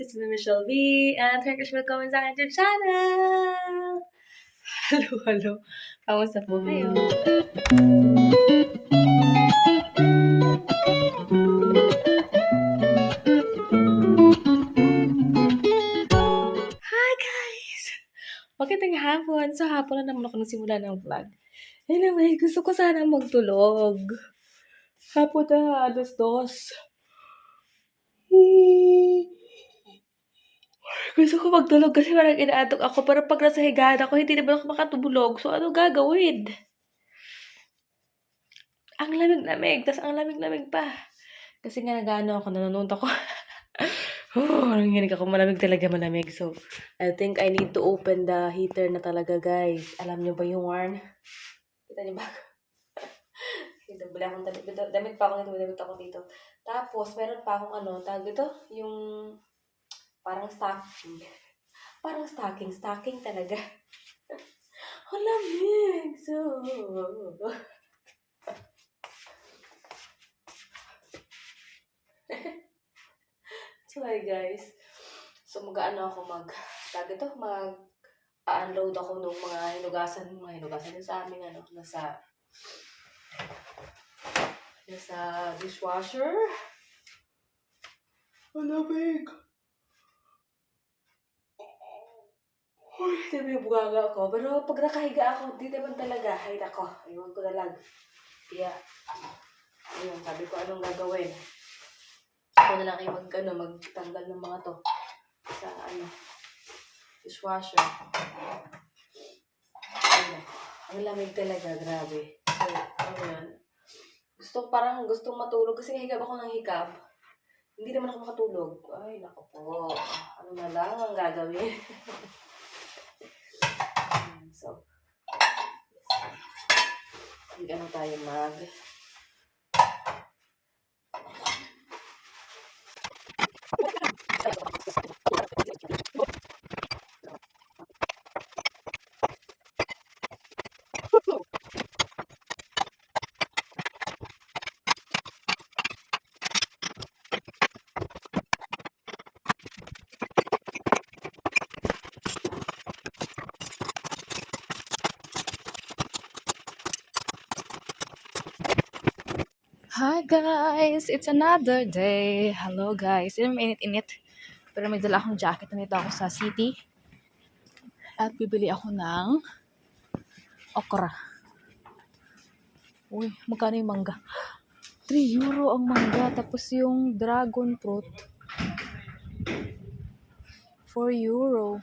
It's me, Michelle V, and herzlich willkommen sa aking YouTube channel! Hello. Kamusta po kayo? Hi guys! Magandang hapon. So, hapon na naman ako nagsimula ng vlog. Anyway, gusto ko sana magtulog. Hapon na, 2:00. Gusto ko magtulog kasi parang inaantok ako. Pero pag nasa higaan ako, hindi naman ako makatulog. So, ano gagawin? Ang lamig-lamig. Tas ang lamig-lamig pa. Kasi nga nanonood ako. Nanginginig ako. Malamig talaga, malamig. So, I think I need to open the heater na talaga, guys. Alam niyo ba yung warn? Kita niyo ba? Bili akong damit pa ako dito. Tapos, meron pa akong tawag ito? Yung parang stocking. Parang stocking talaga. Ang lamig. So, sorry guys. So, ako mag-unload ako ng mga hinugasan din sa amin, nasa dishwasher. Ang lamig. Uy, hindi may bugaga ako. Pero pag nakahiga ako, di naman talaga. Ay, nako. Ayun ko na lang. Kaya, ayun, sabi ko anong gagawin. Ako na lang ay magtanggal ng mga to sa dishwasher. Ayun, ang lamig talaga, grabe. So, yan. Gustong matulog kasi higab ako ng hikab. Hindi naman ako makatulog. Ay, nako po. Ano na lang ang gagawin? So, tayo Hi guys! It's another day. Hello guys. Init. Pero may dala akong jacket. Nandito ako sa city. At bibili ako ng okra. Uy, magkano yung mangga? 3 euro ang mangga. Tapos yung dragon fruit, 4 euro.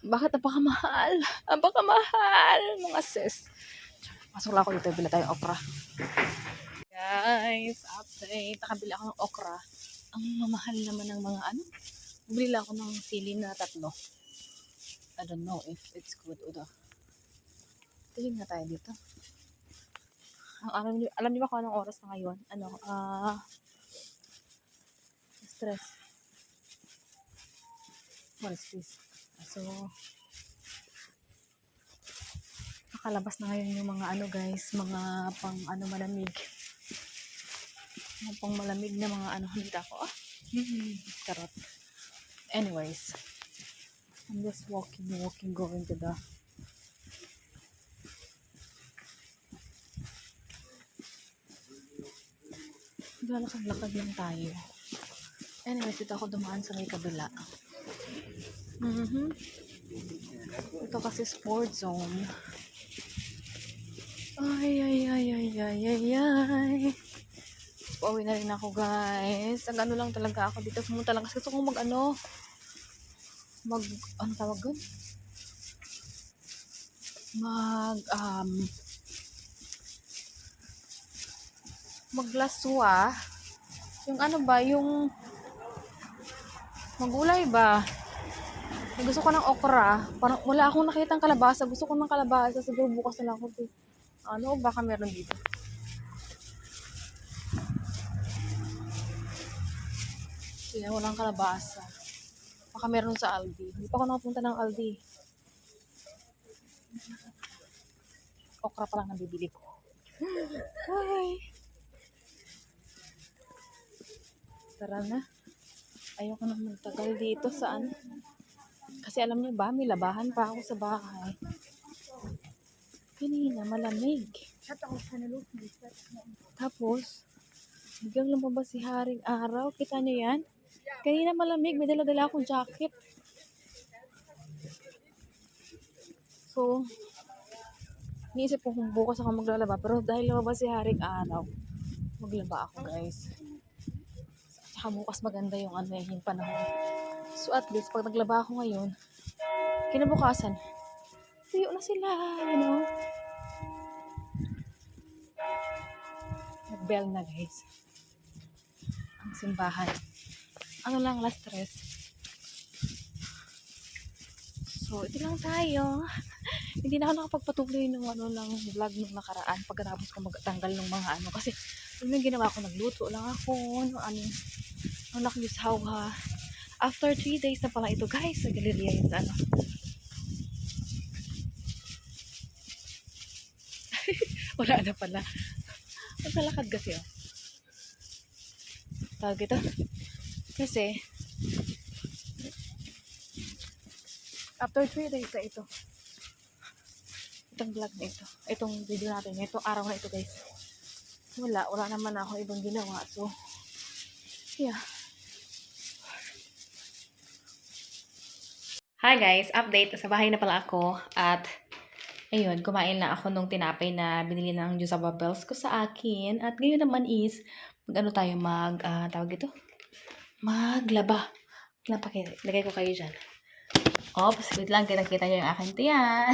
Bakit napakamahal? Napakamahal! Mga sis. Pasok lang ako dito. Bili tayo okra. Guys, update. Nakabili ako ng okra. Ang mamahal naman ng mga bili lang ako ng sili na 3. I don't know if it's good o tingin na tayo dito. Alam niyo ba kung anong oras na ngayon? Stress. What is this? So, nakalabas na ngayon yung mga guys, mga pang malamig. Mga pang malamig na mga hindi ako. Karot. Anyways, I'm just walking, going to the lakad lang tayo. Anyways, dito ako dumaan sa may kabila. Ito kasi sport zone. Ay. Pauwi na rin ako guys. Lang talaga ako dito. Pumunta lang kasi gusto kong tawag doon? Maglaswa. Yung yung magulay ba? Gusto ko ng okra. Parang wala akong nakitang kalabasa. Gusto ko ng kalabasa. Siguro bukas na lang ako. Baka meron dito. Kaya walang kalabasa. Baka meron sa Aldi. Hindi pa ako nakapunta ng Aldi. Okra pa lang nabibili ko. Ay. Tara na. Ayoko nang magtagal dito saan. Kasi alam niyo ba, may labahan pa ako sa bahay. Kanina, malamig. Tapos, biglang lumabas si Haring Araw. Kita niyo yan? Kanina malamig, may dala-dala akong jacket. So, niisip ko kung bukas ako maglalaba. Pero dahil lumabas si Haring Araw, maglaba ako guys. Saka bukas maganda yung yung panahon. So at least, pag naglaba ako ngayon, kinabukasan, tuyo na sila, you know. Nag-bell na guys. Ang simbahan. Ano lang, last stress. So, ito lang tayo. Hindi na ako nakapagpatuloy ng vlog nung nakaraan pagkatapos ko magtanggal ng mga kasi yun yung ginawa ko, nagluto lang ako ng nakisawha. After 3 days na pala ito guys, sa Galleria yun sa wala na pala. Maglalakad kasi tawag ito. Kasi after 3 days na ito, itong vlog na ito, itong video natin, itong araw na ito guys, wala naman ako ibang ginawa. So yeah. Hi guys, update, sa bahay na pala ako at ayun, kumain na ako nung tinapay na binili ng Juice Bubbles ko sa akin. At ngayon naman is tayo tawag ito, maglaba. Lagay ko kayo dyan. Oops, wait lang, kita nyo yung akin tiyan.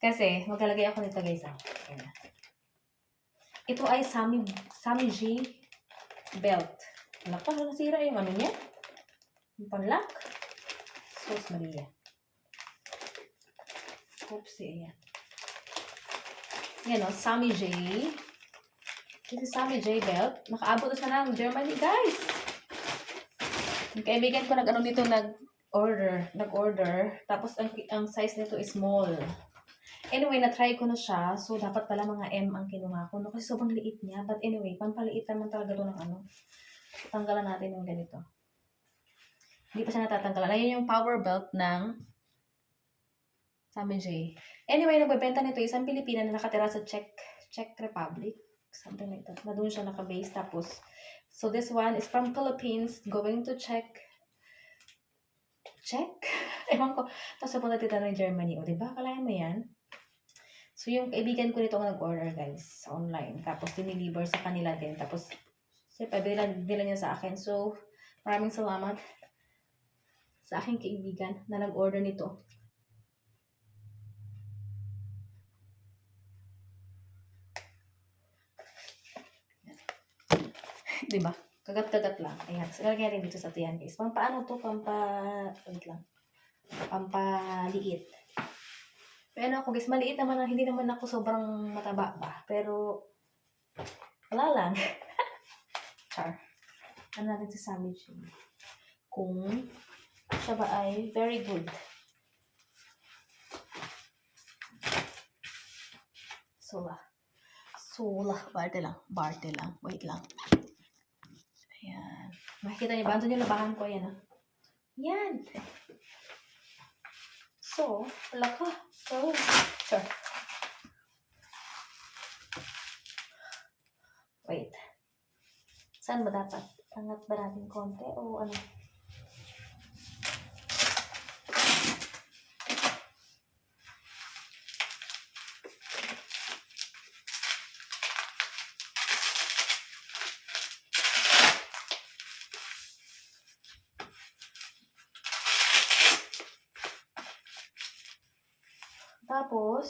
Kasi, maglalagay ako nito guys. Ito ay Sammy G belt. Anak pa, nasira yung niya. Yung panlock. Sus Maria. Oops, ayan. Yan Sammy J. This is Sammy J belt. Nakaabot na siya ng Germany guys. Yung kaibigan ko nag-order. Tapos ang size nito is small. Anyway, na-try ko na siya. So, dapat pala mga M ang kinuha ko. Kasi sobrang liit niya. But anyway, pampaliit naman talaga ito ng Tanggalan natin yung ganito. Hindi pa siya natatanggalan. Ayun yung power belt ng Sammy J. Anyway, nagbebenta nito isang Pilipina na nakatira sa Czech Republic. Something like that. Na doon siya naka-base. Tapos, so this one is from Philippines going to Czech. Ewan ko. Tapos napunta dito ng Germany. O, diba? Kalayan mo yan? So, yung kaibigan ko nito ang nag-order, guys, online. Tapos, diniliver sa kanila din. Tapos, siyempre, bila niya sa akin. So, maraming salamat sa aking kaibigan na nag-order nito. Diba? Kagat-kagat lang. Ayan. So, lagyan rin dito sa tiyan, guys. Pampaano to? Wait lang. Pampaliit. Pero ako guys, maliit naman, hindi naman ako sobrang mataba ba. Pero, wala lang. Char. Ano natin sa Sammy J. Kung siya ba ay very good. Sula. Barte lang. Wait lang. Ayan. Makikita niyo ba? Ito yung labahan ko. Ayan. Yan. So, wala ka. So, sure. Wait. Saan ba dapat? Angat ba natin konti o ano? Tapos,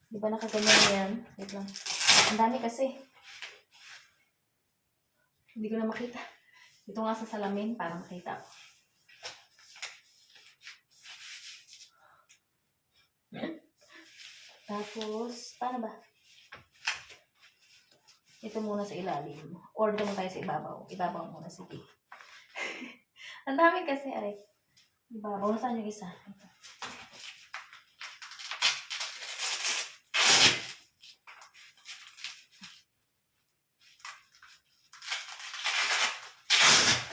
di ba nakaganyan yan? Wait lang. Ang dami kasi. Hindi ko na makita. Ito nga sa salamin para makita ko. Tapos, paano ba? Ito muna sa ilalim. Or doon tayo sa ibabaw. Ibabaw muna, sige. Ang dami kasi, ay. Ibabaw. Nasaan yung isa? Ito.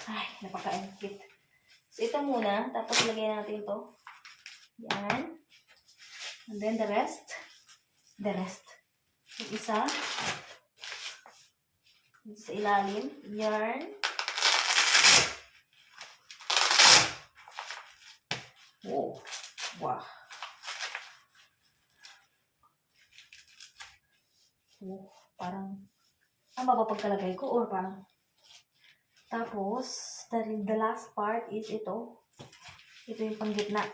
Ay, napaka-engkit. So, ito muna. Tapos, lagyan natin ito. Yan. And then, the rest. The rest. Yung isa. Dito sa ilalim. Yarn. Oh. Wow. Oh, parang, tama ba pagkalagay ko? Or parang, tapos, the last part is ito. Ito yung panggitna.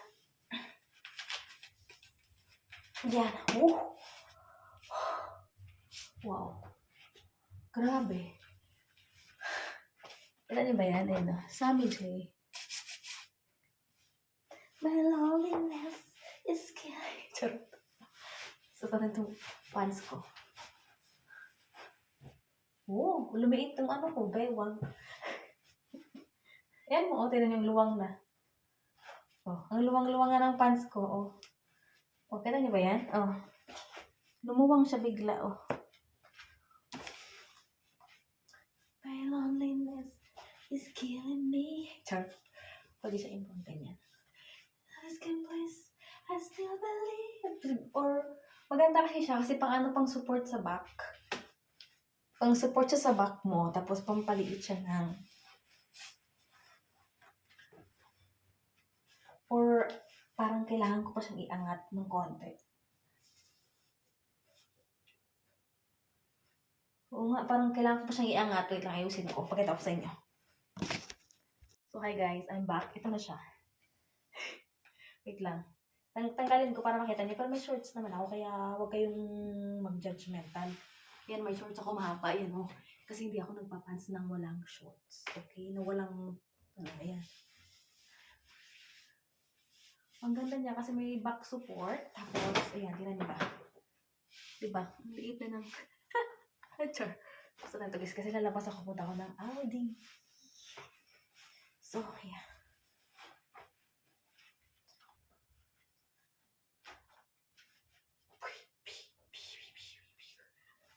Yan. Oh. Wow. Grabe. Alam niyo ba yan? Ayun na. Savage eh. My loneliness is killing. Charot. So, parang itong pants ko. Oh, lumiit yung ano ko, baywang. Ayan mo, oh, tinan yung luwang na. Oh, ang luwang-luwang nga ng pants ko, oh. Oh, kita niyo ba yan? Oh. Lumuwang siya bigla, oh. My loneliness is killing me. Char. Pwede siya impong ganyan. I still believe. Or, maganda kasi siya kasi pang ano, pang support sa back. Pang support siya sa back mo, tapos pampaliit siya ng or parang kailangan ko pa siyang iangat ng konti. Oo nga, parang kailangan ko pa siyang iangat. Wait lang, ayusin ko. Pakita ko sa inyo. So, hi guys. I'm back. Ito na siya. Wait lang. Tanggalin ko para makita niyo. Pero may shorts naman ako, kaya huwag kayong mag-judgmental. Yan, may shorts ako mahaba. Yan, oh. Kasi hindi ako nagpapants ng walang shorts. Okay? Na walang, ayan. Ang ganda niya kasi may back support. Tapos, ayan, tinan niyo ba? Diba? Ang liit na ng... Char. Gusto na ito guys kasi lalabas ako, punta ako ng outing. So, yeah.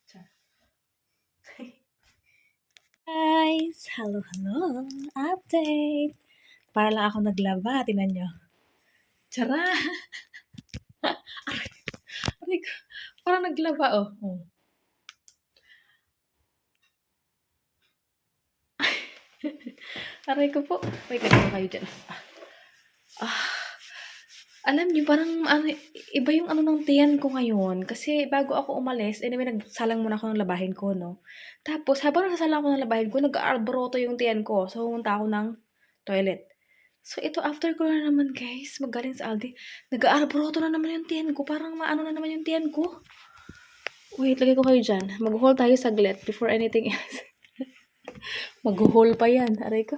Char. Guys! Hello, hello! Update! Para lang ako naglaba, tinan nyo. Chara! Aray ko. Parang naglaba, oh. Oh. Aray ko po. Wait, ganito kayo dyan. Alam niyo, parang ano, iba yung ano ng tiyan ko ngayon. Kasi bago ako umalis, anyway, nagsalang muna ako ng labahin ko, no? Tapos, habang nagsasalang ako ng labahin ko, nag-aarboroto yung tiyan ko. So, pumunta ako ng toilet. So, ito, after ko na naman, guys, magaling sa Aldi, nag-aarboroto na naman yung tiyan ko. Parang maano na naman yung tiyan ko. Wait, lagay ko kayo dyan. Mag-haul tayo saglit before anything else. Mag-haul pa yan. Aray ko.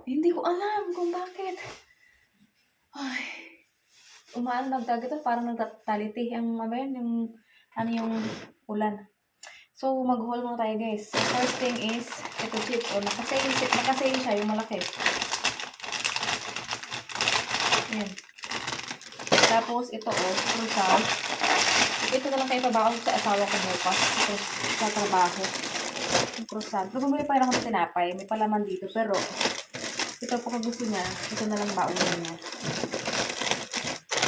Hindi ko alam kung bakit. Ay. Umaan nagdagatan, parang nagtataliti. Yung, ano yan, yung, ano yung ulan. So, mag-haul muna tayo, guys. First thing is, ito chips. O, nakasale siya, yung malaki. Ayan. Tapos, ito, croissant. Ito na lang kayo pabaon sa asawa ko bukas. Ito, sa trabaho. Yung croissant. Pero bumili pa rin ako ng tinapay. May palaman dito. Pero, ito po kung gusto niya, ito na lang baon niya.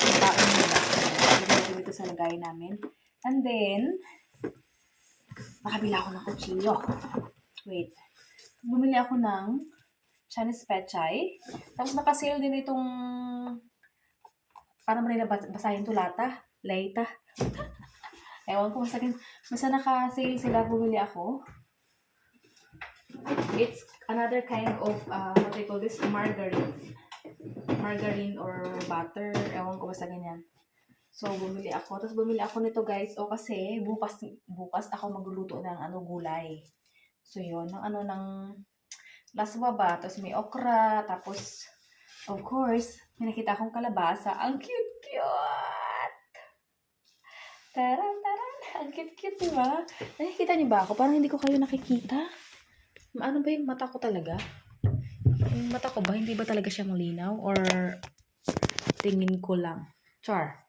Yung baon nila. Ilagay dito sa lagay namin. And then, nakabila ako ng kutsilyo. Wait. Bumili ako ng Chinese pechay. Tapos nakasale din itong parang manila basahin to lata. Leita. Ewan ko, basta naka-sale sila, bumili ako. It's another kind of, what they call this, margarine. Margarine or butter. Ewan ko, basta ganyan. So, bumili ako. Tapos bumili ako nito, guys. O kasi, bukas ako magluluto ng gulay. So, yun. Ng laswa ba? Tapos may okra. Tapos, of course, may nakita akong kalabasa. Ang cute-cute! Taran! Ang cute-cute, diba? Nakikita niyo ba ako? Parang hindi ko kayo nakikita. Ano ba yung mata ko talaga? Yung mata ko ba? Hindi ba talaga siya malinaw? Or tingin ko lang? Char.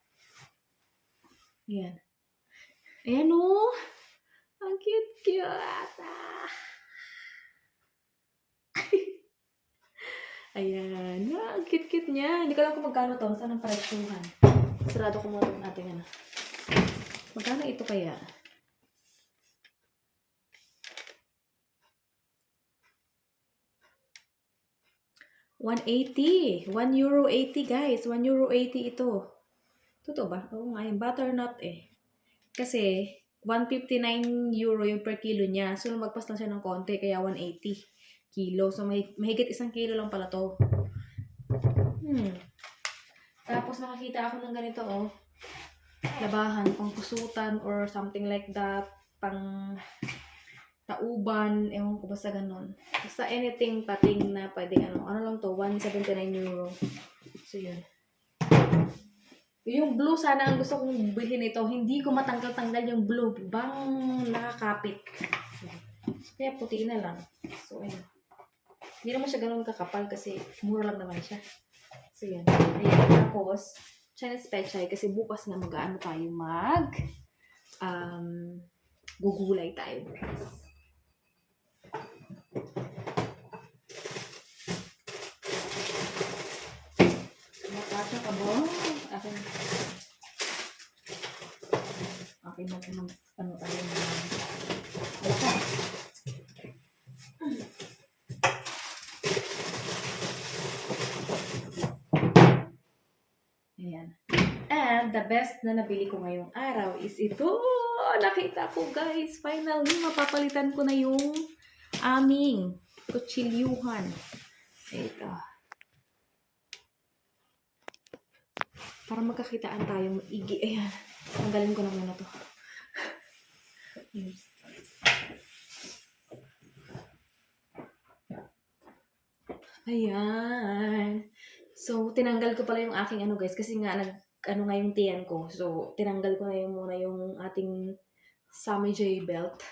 Ayan. Ayan o. Ang cute-cute. Ayan. Ang cute-cute niya. Hindi ko alam kung magkano to. Saan ang presyuhan? Sarado ko muna itong ating ano. Magkano ito kaya? 180. €1.80 guys. €1.80 ito. Totoo ba? Oo nga, yung butternut eh. Kasi, €159 yung per kilo niya. So, lumagpas lang siya ng konti, kaya 180 kilo. So, mahigit 1 kilo lang pala to. Tapos, nakakita ako ng ganito, oh. Labahan, pang kusutan or something like that. Pang tauban. Ewan ko basta ganun. Basta anything pating na pwede, ano lang to, €179. So, yun. Yung blue, sana ang gusto kong bilhin ito. Hindi ko matanggal-tanggal yung blue. Bang nakakapit. Kaya puti na lang. So, ayun. Hindi naman siya ganun kakapal kasi mura lang naman siya. So, yun. Ayan. Tapos, Chinese pechay kasi bukas na mag-ano tayo gugulay tayo bukas. Nakasya ka ba? Akin na kung ano tayo na. Alaka. Ayan. And the best na nabili ko ngayong araw is ito. Nakita ko guys. Finally, mapapalitan ko na yung aming kutsilyuhan. Ito. Para magkakitaan tayo maigi. Ayan. Tanggalin ko na muna to. Ayan. So, tinanggal ko pala yung aking ano guys. Kasi nga, ano nga yung tiyan ko. So, tinanggal ko na muna yung ating Sammy J belt.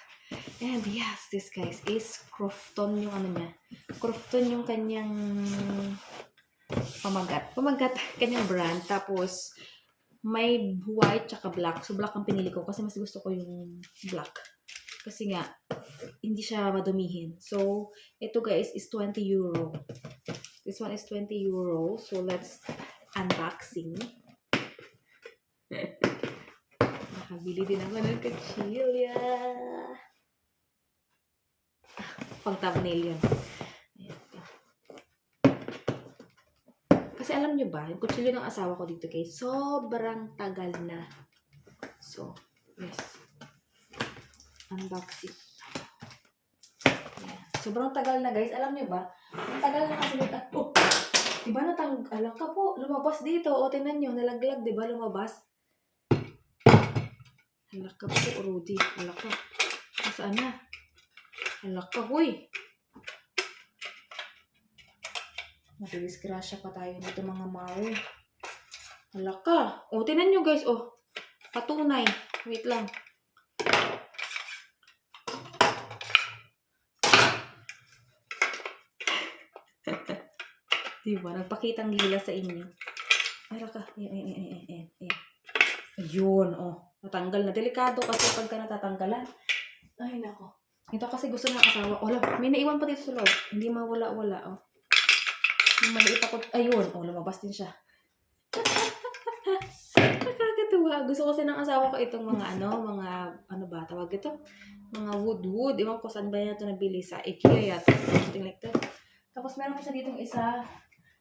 And yes, this guys is Crofton yung ano niya. Crofton yung kanyang pamagat. Pamagat, kanyang brand. Tapos, may white tsaka black. So, black ang pinili ko kasi mas gusto ko yung black. Kasi nga, hindi siya madumihin. So, ito guys is €20. This one is €20. So, let's unboxing. Nakabili din ako ng kutsilya. Pang thumbnail yun. Ayan. Kasi alam nyo ba, yung kutsilyo ng asawa ko dito guys, sobrang tagal na. So, yes. Unboxing. Ayan. Sobrang tagal na guys. Alam nyo ba, ang tagal na kasi oh, diba natanggal ka po, lumabas dito. O, tingnan nyo, nalaglag, diba lumabas? Halak ka po, Rudy. Halak ka. Saan na? Halak ka, huy. Madidisgrasya pa tayo dito mga mare. Halak ka. O, tingnan nyo guys. O, patunay. Wait lang. Diba? Nagpakitang gila sa inyo. Ay, raka. Ayan. Ayun, oh. Natanggal na. Delikado kasi pagka natatanggalan. Ay, nako. Ito kasi gusto ng asawa. Wala, may naiwan pa dito sa loob. Hindi mawala-wala, oh. Yung maliit ako. Ayun, oh, lumabas din siya. Nakakatuwa. Gusto kasi ng asawa ko itong mga ano ba, tawag ito? Mga wood. Ewan ko saan ba yan ito nabili sa IKEA yata. Something like that. Tapos meron kasi ditong isa.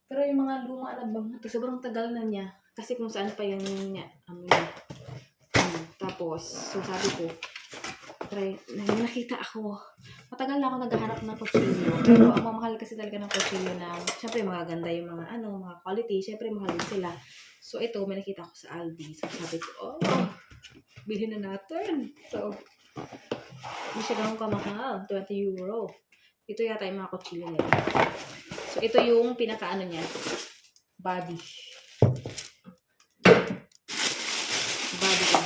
Pero yung mga luma na bang, sobrang tagal na niya. Kasi kung saan pa yung niya. Tapos, so sabi ko, nakita ako. Matagal na ako naghahanap ng kutsilyo. Pero ang mamahal kasi talaga ng kutsilyo na, syempre magaganda yung mga mga quality. Syempre mahal din sila. So ito, may nakita ko sa Aldi. So sabi ko, bilhin na natin. So, hindi siya ganun kamahal. €20. Ito yata yung mga kutsilyo nila. So ito yung pinaka-ano niya. Body ko.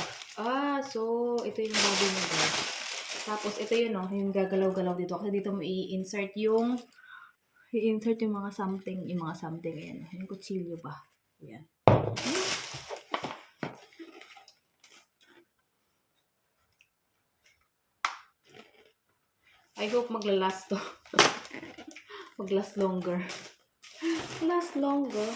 So ito yung body niya guys. Tapos ito yun yung gagalaw-galaw dito. Kasi dito mo i-insert yung mga something. Ayan. Yung kutsilyo ba. Ayan. I hope maglalast to. Maglast longer. Last longer.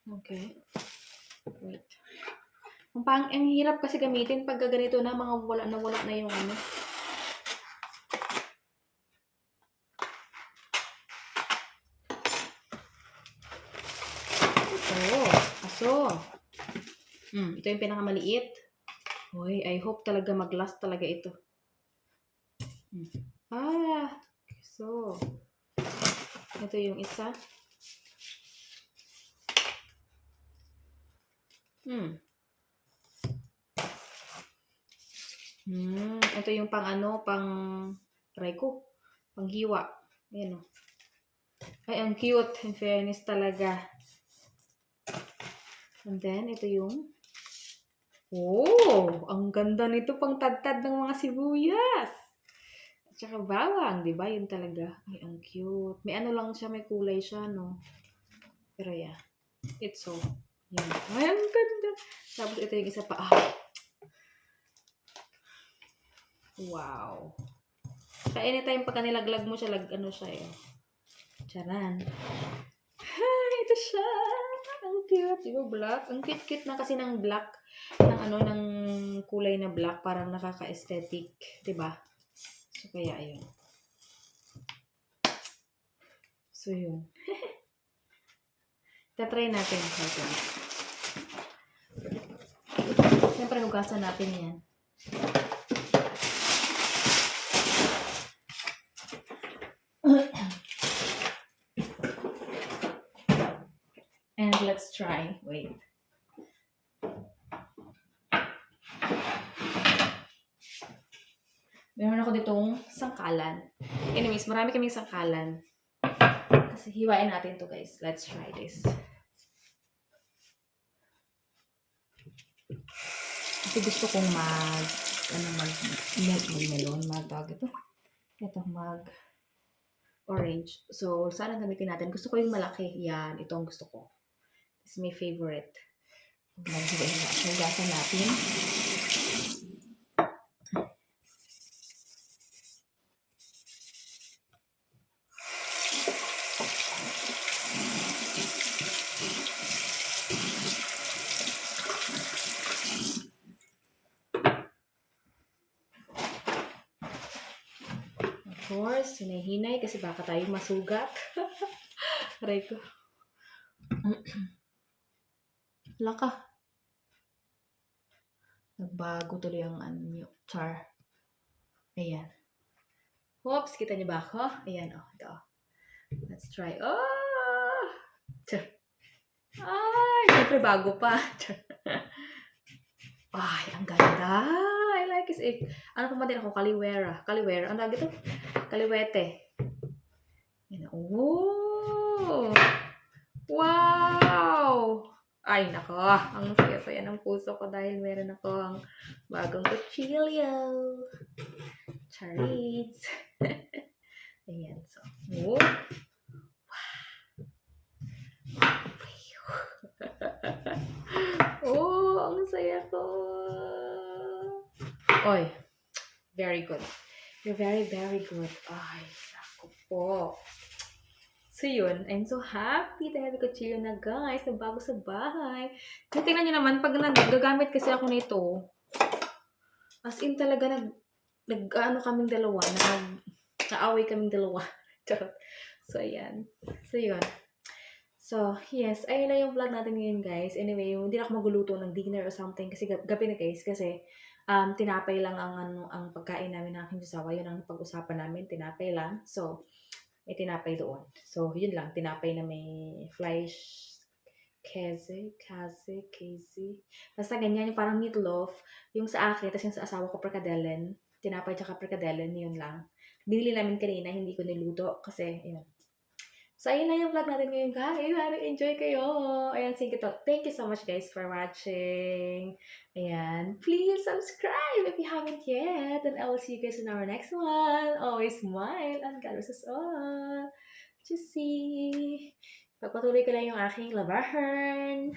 Okay. Wait. Ang hirap kasi gamitin pag ganito na mga wala na yung ano. Aso. Ito yung pinakamaliit. Hoy, I hope talaga mag-last talaga ito. So. Ito yung isa. Ito yung pang try ko. Panghiwa. Ayan o. Ay, ang cute. In fairness talaga. And then, ito yung ang ganda nito pang tad-tad ng mga sibuyas. At saka bawang, di ba? Yun talaga. Ay, ang cute. May ano lang siya, may kulay siya, no? Pero yeah. It's so, yan. Ay, ang ganda. Tapos ito yung isa pa. Wow. Sa anytime pagka nilaglag mo siya, ano siya eh. Charan. Ito siya. Ang cute. Diba black? Ang cute-cute na kasi ng black. Ng kulay na black. Parang nakaka-aesthetic. Diba? So, kaya ayun. So, yun. Tatry natin. Siyempre, hugasan natin yan. And let's try. Wait. Meron ako ditong sangkalan. Anyways, marami kaming sangkalan. Kasi hiwain natin to guys. Let's try this. Kasi gusto kong orange. So, sana gamitin natin. Gusto ko yung malaki. Yan, ito ang gusto ko. This is my favorite. Hugasan natin. Of course, hinay-hinay kasi baka tayo masugat. Aray ko. Laka. Nagbago tuloy ang char. Ayan. Oops, kita niyo ba ako? Ayan, ito. Let's try. Ay, syempre bago pa. Ay, ang ganda. I like it. Ano pa din ako? Kaliwera. Ang tawag ito? Kaliwete. Ayan. Wow! Ay, nako. Ang saya-saya ng puso ko dahil meron ako ang bagong kutsilyo. Charits. Ayan. So, ang saya ko. Oy, very good. You're very, very good. Ay, ako po. So yun, I'm so happy dahil kutsilyo na guys, na bago sa bahay. So, tingnan nyo naman, pag nagagamit kasi ako nito, as in talaga kaming dalawa, naaway kaming dalawa. So, ayan. So, yun. So, yes, ayun na yung vlog natin ngayon guys. Anyway, hindi na ako maguluto ng dinner or something kasi gabi na guys, kasi tinapay lang ang pagkain namin ng aking asawa. Yun ang pag-usapan namin, tinapay lang. So, may tinapay doon. So, yun lang. Tinapay na may flesh, keze. Basta ganyan, yung parang meatloaf. Yung sa akin, tapos yung sa asawa ko, perkadellen. Tinapay tsaka perkadellen, yun lang. Binili namin kanina, hindi ko niluto kasi, yun. So, ayun lang yung vlog natin ngayon, guys. Sana enjoy kayo. Ayan, thank you so much, guys, for watching. Ayan, please subscribe if you haven't yet. And I will see you guys in our next one. Always smile and God bless us all. Just see. Pagpatuloy ko lang yung aking labahan.